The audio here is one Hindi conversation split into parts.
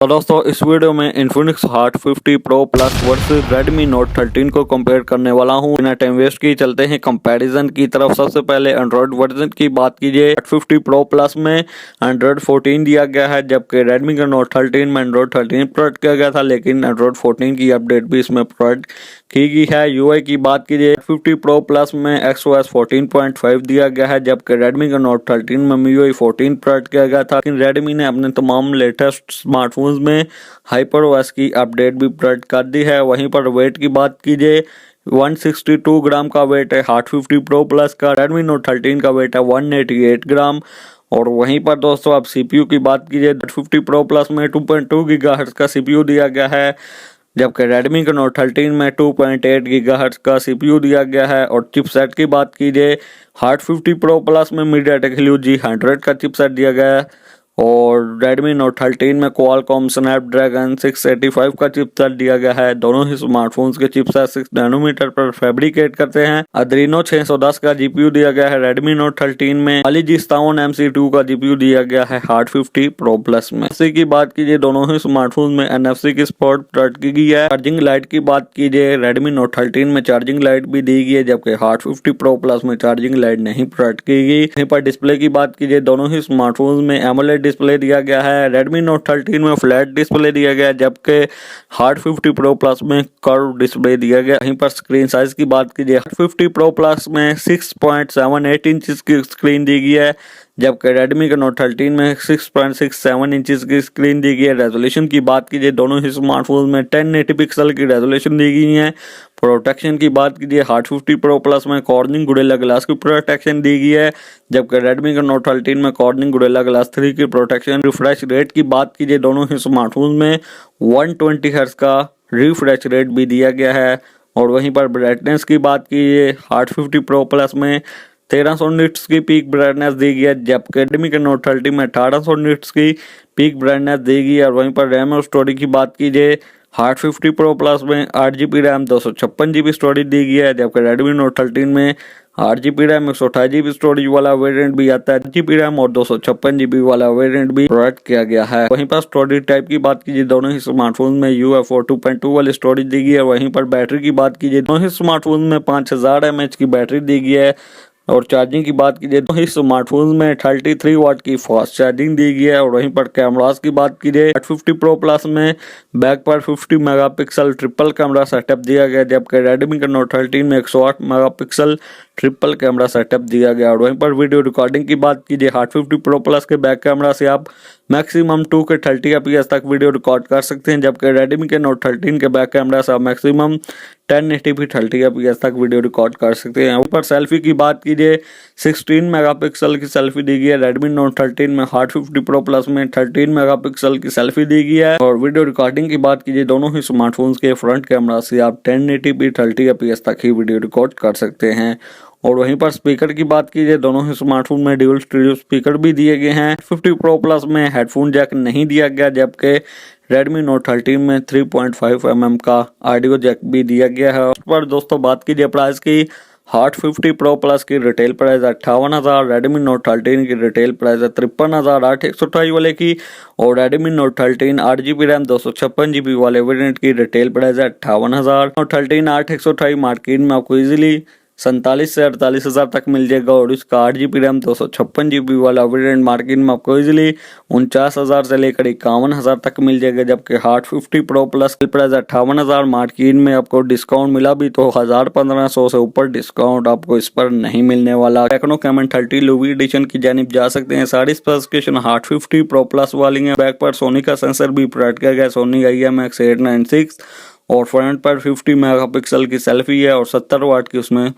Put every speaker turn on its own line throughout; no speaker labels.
तो दोस्तों इस वीडियो में Infinix Hot 50 Pro Plus versus Redmi Note 13 को कंपेयर करने वाला हूं। बिना टाइम वेस्ट किए चलते हैं कंपैरिजन की तरफ। सबसे पहले एंड्रॉयड वर्जन की बात कीजिए। Hot 50 Pro Plus में एंड्रॉयड 14 दिया गया है, जबकि Redmi के Note 13 में एंड्रॉयड 13 प्रोवाइड किया गया था, लेकिन एंड्रॉयड 14 की अपडेट भी इसमें प्रोवाइड की गई है। यूआई की बात कीजिए, 50 Pro Plus में XOS 14.5 दिया गया है, जबकि Redmi के Note 13 में MIUI 14 प्रोवाइड किया गया था। लेकिन Redmi ने अपने तमाम लेटेस्ट स्मार्टफोन में HyperOS की अपडेट भी प्रोवाइड कर दी है। वहीं पर वेट की बात कीजिए, 162 ग्राम का वेट है Hot 50 Pro Plus का। Redmi Note 13 का वेट है 188 ग्राम। और वहीं पर दोस्तों आप CPU की बात कीजिए, 50 Pro Plus में 2.2 GHz का CPU दिया गया है, जबकि Redmi के Note 13 में 2.8 GHz का CPU दिया गया है। और चिपसेट की बात कीजिए, Hot 50 Pro Plus में MediaTek Helio G100 का चिपसेट दिया गया है, और Redmi Note 13 में Qualcomm Snapdragon 685 का चिपसेट दिया गया है। दोनों ही स्मार्टफोन्स के चिपसेट 6 नैनोमीटर पर फैब्रिकेट करते हैं। Adreno 610 का GPU दिया गया है Redmi Note 13 में। Mali G57 MC2 का GPU दिया गया है Hot 50 Pro Plus में। NFC की बात कीजिए, दोनों ही स्मार्टफोन में NFC की सपोर्ट प्रोवाइड की गई है। चार्जिंग लाइट की बात कीजिए, Redmi Note 13 में चार्जिंग लाइट भी दी गई है, जबकि Hot 50 Pro Plus में चार्जिंग लाइट नहीं प्रोवाइड की गई। यहीं पर डिस्प्ले की बात कीजिए, दोनों ही स्मार्टफोन में AMOLED डिस्प्ले दिया गया है। Redmi Note 13 में फ्लैट डिस्प्ले दिया गया है, जबकि Hot 50 Pro Plus में कर्व डिस्प्ले दिया गया। वहीं पर स्क्रीन साइज की बात कीजिए, Hot 50 Pro Plus में 6.78 इंच की स्क्रीन दी गई है, जबकि Redmi के Note 13 में 6.67 इंच की स्क्रीन दी गई है। रेजोल्यूशन की बात कीजिए, दोनों ही स्मार्टफोन में 1080 पिक्सल की रेजोल्यूशन दी गई है। प्रोटेक्शन की बात कीजिए, Hot 50 Pro Plus में कॉर्निंग गोरिल्ला ग्लास की प्रोटेक्शन दी गई है, जबकि Redmi के Note 13 में कॉर्निंग गोरिल्ला ग्लास 3 की प्रोटेक्शन। रिफ्रेश रेट की बात कीजिए, दोनों ही स्मार्टफोन में 120 हर्ट्ज का रिफ्रेश रेट भी दिया गया है। और वहीं पर ब्राइटनेस की बात कीजिए, Hot 50 Pro Plus में 1300 निट्स की पीक ब्राइटनेस दी गई है, जबकि Redmi के Note 13 में 1800 निट्स की पीक ब्राइटनेस दी गई है। और वहीं पर रैम और स्टोरेज की बात कीजिए, Hot 50 Pro Plus में 8GB रैम 256GB स्टोरेज दी गई है, जबकि Redmi Note 13 में 8GB रैम 128GB स्टोरेज वाला वेरिएंट भी आता है। 8GB रैम और 256GB वाला वेरिएंट भी प्रोवाइड किया गया है। वहीं पर स्टोरेज टाइप की बात कीजिए, दोनों ही स्मार्टफोन में UFO 2.2 वाली स्टोरेज दी गई है। वहीं पर बैटरी की बात कीजिए, दोनों ही स्मार्टफोन में 5000 mAh की बैटरी दी गई है। और चार्जिंग की बात कीजिए, तो इस स्मार्टफोन में 33 वाट की फास्ट चार्जिंग दी गई है। और वहीं पर कैमरास की बात कीजिए, 50 Pro Plus में बैक पर 50 मेगापिक्सल ट्रिपल कैमरा सेटअप दिया गया, जबकि Redmi के Note 13 में 108 मेगापिक्सल ट्रिपल कैमरा सेटअप दिया गया। और वहीं पर वीडियो रिकॉर्डिंग की बात कीजिए, Hot 50 Pro Plus के बैक कैमरा से आप मैक्सिमम 2K 30 FPS तक वीडियो रिकॉर्ड कर सकते हैं, जबकि Redmi के Note 13 के बैक कैमरा से आप मैक्सिमम 1080p 30 FPS तक वीडियो रिकॉर्ड कर सकते हैं। ऊपर सेल्फी की बात कीजिए, 16 मेगापिक्सल की सेल्फी दी गई है Redmi Note 13 में। Hot 50 Pro Plus में 13 मेगापिक्सल की सेल्फी दी गई है। और वीडियो रिकॉर्डिंग की बात कीजिए, दोनों ही स्मार्टफोन्स के फ्रंट कैमरा से आप 1080p 30 FPS तक ही वीडियो रिकॉर्ड कर सकते हैं। और वहीं पर स्पीकर की बात कीजिए, दोनों ही स्मार्टफोन में ड्यूल स्टीरियो स्पीकर भी दिए गए हैं। 50 Pro Plus में हेडफोन जैक नहीं दिया गया, जबकि Redmi Note 13 में 3.5 mm का ऑडियो जैक भी दिया गया है। उस पर दोस्तों बात कीजिए प्राइस की, Hot 50 Pro Plus की रिटेल प्राइस 58,000, Redmi Note 13 की रिटेल प्राइस है 53,128 वाले की। और Redmi Note 13 8GB RAM 256GB वाले वेरिएंट की रिटेल प्राइस है 58,000। Note 13 8/128 मार्केट में आपको इजीली 47 से 48,000 तक मिल जाएगा। और इसका 8GB रैम 256GB वाला वेरिएंट मार्केट में आपको इजीली 49,000 से लेकर 51,000 तक मिल जाएगा, जबकि Hot 50 Pro Plus की प्राइस 58,000 मार्केट में आपको डिस्काउंट मिला भी तो 1,000-1,500 से ऊपर डिस्काउंट आपको इस पर नहीं मिलने वाला। टेक्नो कैमन 30 लूवी एडिशन की जानिब जा सकते हैं। सारी स्पेसिफिकेशन Hot 50 Pro Plus वाली है। बैक पर सोनी का सेंसर भी प्रोवाइड किया गया, Sony IMX896। और फ्रंट पर 50 मेगापिक्सल की सेल्फी है और 70 वाट की उसमें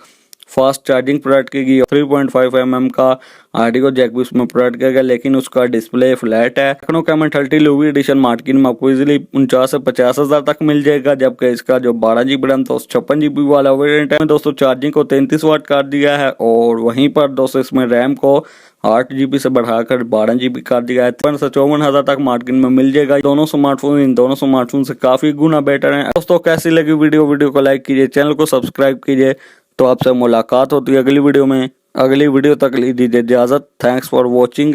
फास्ट चार्जिंग प्रोवाइड की गई। 3.5 mm का ऑडियो जैक भी उसमें प्रोवाइड किया गया, लेकिन उसका डिस्प्ले फ्लैट है। Techno caiman 30 Louis addition market में आपको इजीली 49 से 50,000 तक मिल जाएगा, जबकि इसका जो 12GB रैम 256GB वाला वेरिएंट है दोस्तों, चार्जिंग को 33 वाट कर दिया है। और वहीं पर दोस्तों इसमें रैम को 8GB से बढ़ाकर 12GB कर दिया है। 54,000 तक मार्केट में मिल जाएगा। दोनों स्मार्टफोन इन दोनों स्मार्टफोन से काफी गुना बेटर है। दोस्तों कैसी लगी वीडियो को लाइक कीजिए, चैनल को सब्सक्राइब कीजिए। तो आपसे मुलाकात होती है अगली वीडियो में। अगली वीडियो तक लीजिए इजाजत। Thanks for watching.